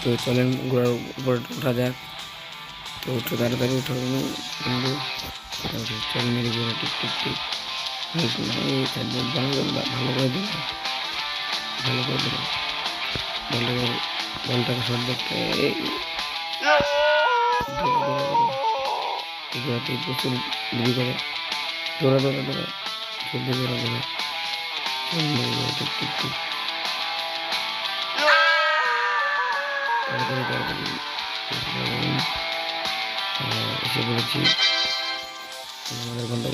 তো চলেন ঘোড়ার উপর ওঠা যাক। তো উঠো, তাড়াতাড়ি উঠো তুমি বন্ধু। চল মেরে ঘোড়া, টিক টিক টিক। এই ভালো করে ভালো করে দিল, ভালো করে দিল, ভালো করে বলটাকে শট দেখতে ঘোড়াতে প্রচুর দেরি করে। দৌড়া দৌড়া দৌড়া, জলদি দৌড়া দৌড়া, চল মেরে ঘোড়া, টিক টিক টিক। তাড়াতাড়ি তাড়াতাড়ি এসে পড়েছি। ঘন্টা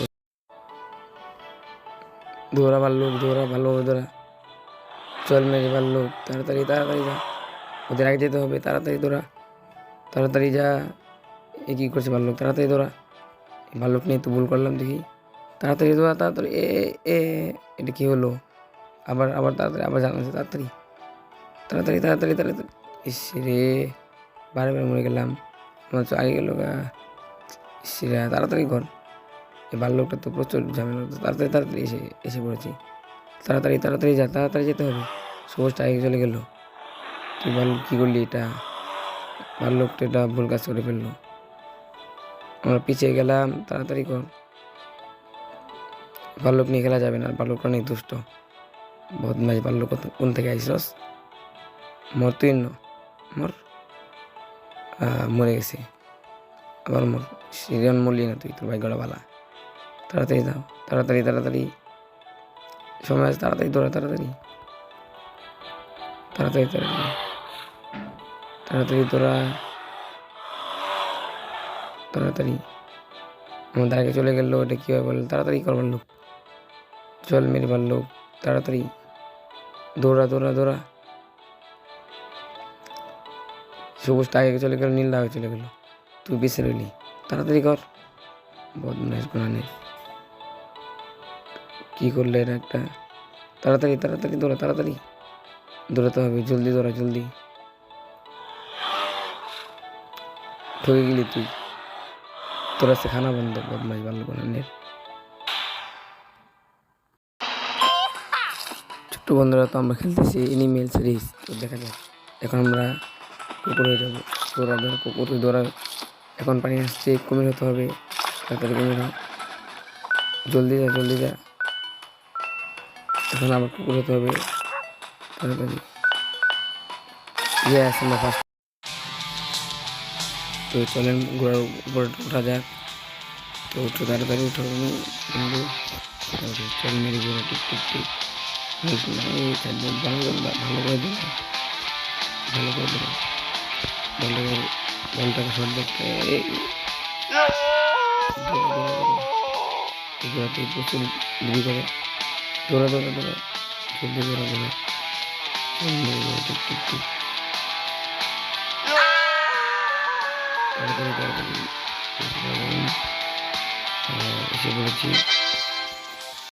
দৌড়া ভাল্লুক, দৌড়া ভালোভাবে দৌড়া, চল মেরে ভাল্লুক, তাড়াতাড়ি তাড়াতাড়ি যা, ওদের আগে যেতে হবে, তাড়াতাড়ি দৌড়া, তাড়াতাড়ি যা। এ কী করছে ভাল্লুক, তাড়াতাড়ি দৌড়া। ভাল্লুক নিয়ে তো ভুল করলাম দেখি, তাড়াতাড়ি দৌড়া, তাড়াতাড়ি। এ এ এটা কী হলো? আবার আবার তাড়াতাড়ি, আবার জানাচ্ছে তাড়াতাড়ি তাড়াতাড়ি তাড়াতাড়ি তাড়াতাড়ি। ইস রে, বারে বারে মরে গেলাম, আমার তো আগে গেল গা। ইস রে, তাড়াতাড়ি কর। এই ভাল্লুকটা তো প্রচুর ঝামেলা, তাড়াতাড়ি তাড়াতাড়ি এসে এসে পড়েছি। তাড়াতাড়ি তাড়াতাড়ি যা, তাড়াতাড়ি যেতে হবে। সবুজটা আগে চলে গেল। তুই ভাল্লুক কী করলি এটা? ভাল্লুকটা এটা ভুল কাজ করে ফেললো, আমরা পিছিয়ে গেলাম, তাড়াতাড়ি কর। ভাল্লুক নিয়ে খেলা যাবে না, ভাল্লুকটা অনেক দুষ্ট বদমাইশ। ভাল্লুক কোন থেকে আইসস? মর তুই, মর। মরে গেছে, আবার মর। সিরিয়ান মরলি না তুই, তোর ভাগ্যটা বালা। তাড়াতাড়ি যাও, তাড়াতাড়ি তাড়াতাড়ি, সময় আছে, তাড়াতাড়ি দৌড়া, তাড়াতাড়ি তাড়াতাড়ি তাড়াতাড়ি তাড়াতাড়ি দৌড়া, তাড়াতাড়ি। আমাদের আগে চলে গেল, এটা কীভাবে বললো? তাড়াতাড়ি কর ভাল্লুক, চল মেরে ভাল্লুক, তাড়াতাড়ি দৌড়া দৌড়া দৌড়া। সবুজটা আগে চলে গেল, নীলটা আগে চলে গেল, তুই বেঁচে রইলি। তাড়াতাড়ি কর, বদমাইশ গুনানের। কী করলে এটা একটা? তাড়াতাড়ি তাড়াতাড়ি দৌড়া, তাড়াতাড়ি দৌড়াতে হবে, জলদি দৌড়া, জলদি। ঠকে গেলি তুই, তোর আছে খানা বন্ধ, বদমাইশ ভালো গুনানের। ছোট্ট বন্ধুরা, তো আমরা খেলতেছি এনিমেল সিরিজ। তো দেখা যাক, এখন আমরা কুকুর হয়ে যাবো। দৌড়া দৌড়া, কুকুর দৌড়া। এখন পানি আসছে, কুমির হতে হবে, তাড়াতাড়ি কুমির হ, জলদি যা জলদি যা। এখন আবার কুকুর হতে হবে, তাড়াতাড়ি। ইয়ে আছে আমরা ফার্স্ট। তো চলেন ঘোড়ার উপর ওঠা যাক। তো উঠো, তাড়াতাড়ি উঠো তুমি বন্ধু। চল মেরে ঘোড়া, টিক টিক টিক। এই ভালো করে ভালো করে দিল, ভালো করে দিল, ভালো করে বলটাকে শট দেখতে ঘোড়াতে প্রচুর দেরি করে। দৌড়া দৌড়া দৌড়া, জলদি দৌড়া দৌড়া, চল মেরে ঘোড়া, টিক টিক টিক। তাড়াতাড়ি তাড়াতাড়ি এসে পড়েছি।